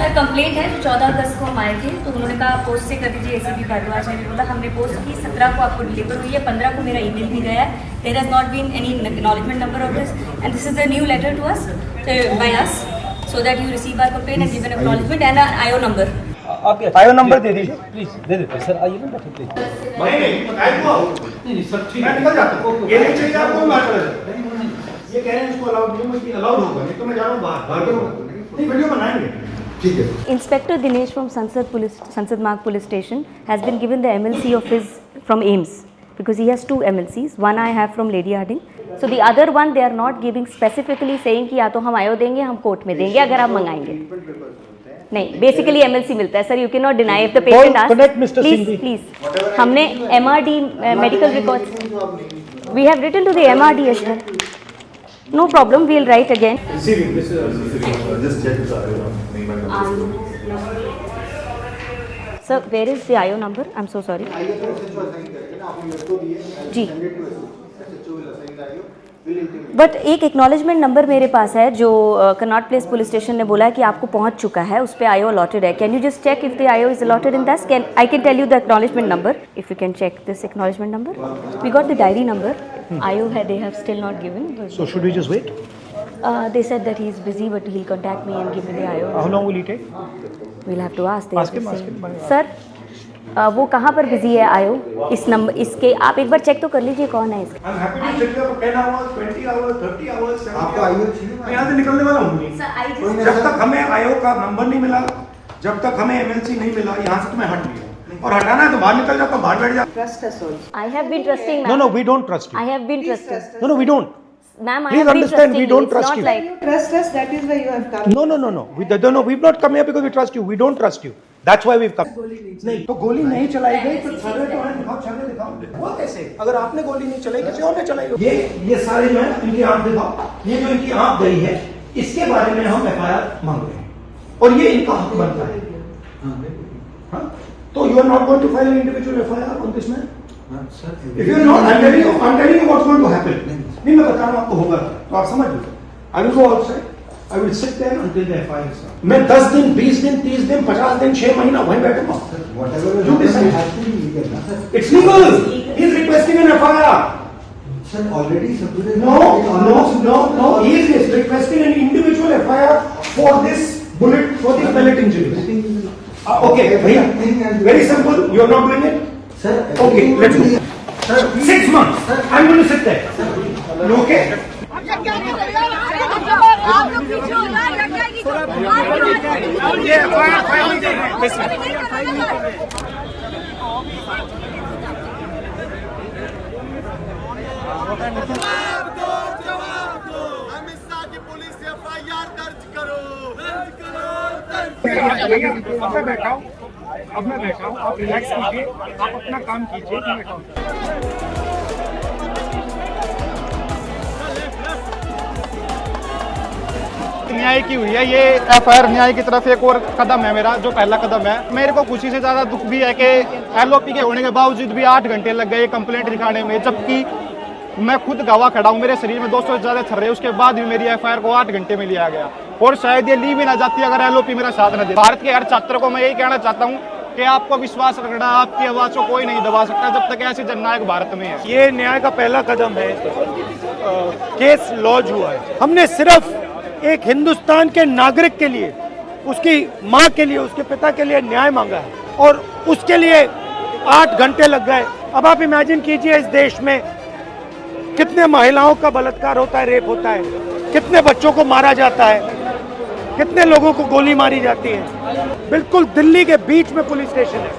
Sir complaint है 14 अगस्त को हम आए थे, तो उन्होंने कहा पोस्ट से कर दीजिए एसीपी भारद्वाज ने भी बोला हमने पोस्ट की, 17 को आपको डिलीवर हुई है, 15 को मेरा ईमेल भी गया है. There has not been any acknowledgement number of this and this is a new letter to us by us so that you receive our complaint and give an acknowledgement and IO number. आप IO number दे दीजिए please, दे देते sir. आइए ना बैठो please. नहीं sir ठीक है, निकल जाता हूं. ये नहीं चाहिए आपको, बात करें. ये कह रहे हैं इसको अलाउड नहीं, मुझे अलाउड होगा, नहीं तो मैं जा रहा हूं बाहर. नहीं वीडियो बनाएंगे. ठीक है. Inspector Dinesh from Sansad Marg Police Station has been given the MLC of his from AIMS because he has 2 MLCs. One I have from Lady Harding. So the other one they are not giving specifically saying कि या तो हम आयो देंगे, हम court में देंगे अगर आप मंगाएंगे. नहीं, बेसिकली MLC मिलता है sir. You can not deny if the patient asks. Please हमने MRD medical records we have written to the MRD as well. No problem, we'll write again. Receiving, this is just check the name and number. Sir, where is the IO number? I'm so sorry. जी. But एक acknowledgement number मेरे पास है जो Connaught place police station ने बोला है कि आपको पहुंच चुका है, उस पर आईओ अलॉटेड है. Can you just check if the IO is allotted in this? Can I can tell you the acknowledgement number if you can check this acknowledgement number. We got the diary number. IO है they have still not given. So should we just wait? They said that he is busy but he'll contact me and give me the IO. How long will it take? We'll have to ask. Ask him. Sir वो कहाँ पर busy है आयो? इस number इसके आप एक बार check तो कर लीजिए कौन है इसका. I'm happy to check for 10 hours, 20 hours, 30 hours, 70 आपको आईओ चाहिए? मैं यहाँ से निकलने वाला हूँ नहीं. जब तक हमें आईओ का नंबर नहीं मिला, जब तक हमें MLC नहीं मिला, यहाँ से तो मैं हट नहीं हूँ. और हटाना है तो बाहर निकल जाता हूँ, बाहर बैठ जाता. Trust us also. I have been trusting. No, we don't trust you. I have been Please trusting. trust us. No, we don't. Ma'am, I Please have been understand, trusting we you. don't It's trust not you. like You trust us, that is why you have come. No. We don't come here because we trust you. We don't trust you. That's why we've come. नहीं तो गोली नहीं चलाई गई तो छर्रे तो हैं, दिखाओ छर्रे दिखाओ. वो कैसे? अगर आपने गोली नहीं चलाई किसी और ने चलाई होगी. ये सारे जो है इनकी आंख दिखाओ. ये जो इनकी आंख गई है इसके बारे में हम FIR मांग रहे हैं और ये इनका हक बनता है. हाँ तो you are not going to file an individual FIR on this man? If you are not, I'm telling you what's going to happen. नहीं मैं बता रहा हूँ आपको होगा तो आप समझ लो. I will go outside. I will sit there until the FIR is done. मैं 10 दिन, 20 दिन, 30 दिन, 50 दिन, 6 महीना वहीं बैठूंगा. You decide. It's legal. He is requesting an FIR. Sir, already submitted. No. He is requesting an individual FIR for this bullet, for this pellet injury. Okay, भैया. Very simple. You are not doing it. Sir, Okay, let's go. Sir, 6 months. I'm going to sit there. You okay? आप लोग पीछे हो ना, लग जाएगी तो ये फाइल अब मैं बैठा हूँ, आप रिलैक्स कीजिए, आप अपना काम कीजिए. मैं बैठा हूँ. न्याय की हुई है ये FIR. न्याय की तरफ एक और कदम है मेरा, जो पहला कदम है. मेरे को खुशी से ज़्यादा दुख भी है कि LOP के होने के बावजूद भी 8 घंटे लग गए कंप्लेंट दिखाने में, जबकि मैं खुद गवाह खड़ा हूँ. मेरे शरीर में 200 से ज़्यादा थर्रे, उसके बाद भी मेरी FIR को 8 घंटे में लिया गया और शायद ये ली भी ना जाती अगर LOP मेरा साथ न दे. भारत के हर छात्र को मैं यही कहना चाहता हूँ कि आपको विश्वास रखना, आपकी आवाज़ को कोई नहीं दबा सकता जब तक ऐसी जननायक भारत में है. ये न्याय का पहला कदम है. केस लॉन्च हुआ है. हमने सिर्फ एक हिंदुस्तान के नागरिक के लिए, उसकी माँ के लिए, उसके पिता के लिए न्याय मांगा है और उसके लिए 8 घंटे लग गए. अब आप इमेजिन कीजिए इस देश में कितने महिलाओं का बलात्कार होता है, रेप होता है, कितने बच्चों को मारा जाता है, कितने लोगों को गोली मारी जाती है. बिल्कुल दिल्ली के बीच में पुलिस स्टेशन है,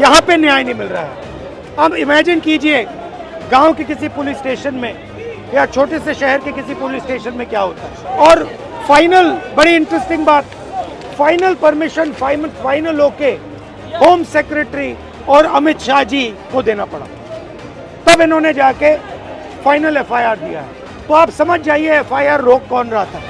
यहाँ पे न्याय नहीं मिल रहा है. अब इमेजिन कीजिए गांव के किसी पुलिस स्टेशन में या छोटे से शहर के किसी पुलिस स्टेशन में क्या होता है. और फाइनल बड़ी इंटरेस्टिंग बात, final permission, final okay home secretary और अमित शाह जी को देना पड़ा, तब इन्होंने जाके फाइनल FIR दिया है. तो आप समझ जाइए FIR रोक कौन रहा था.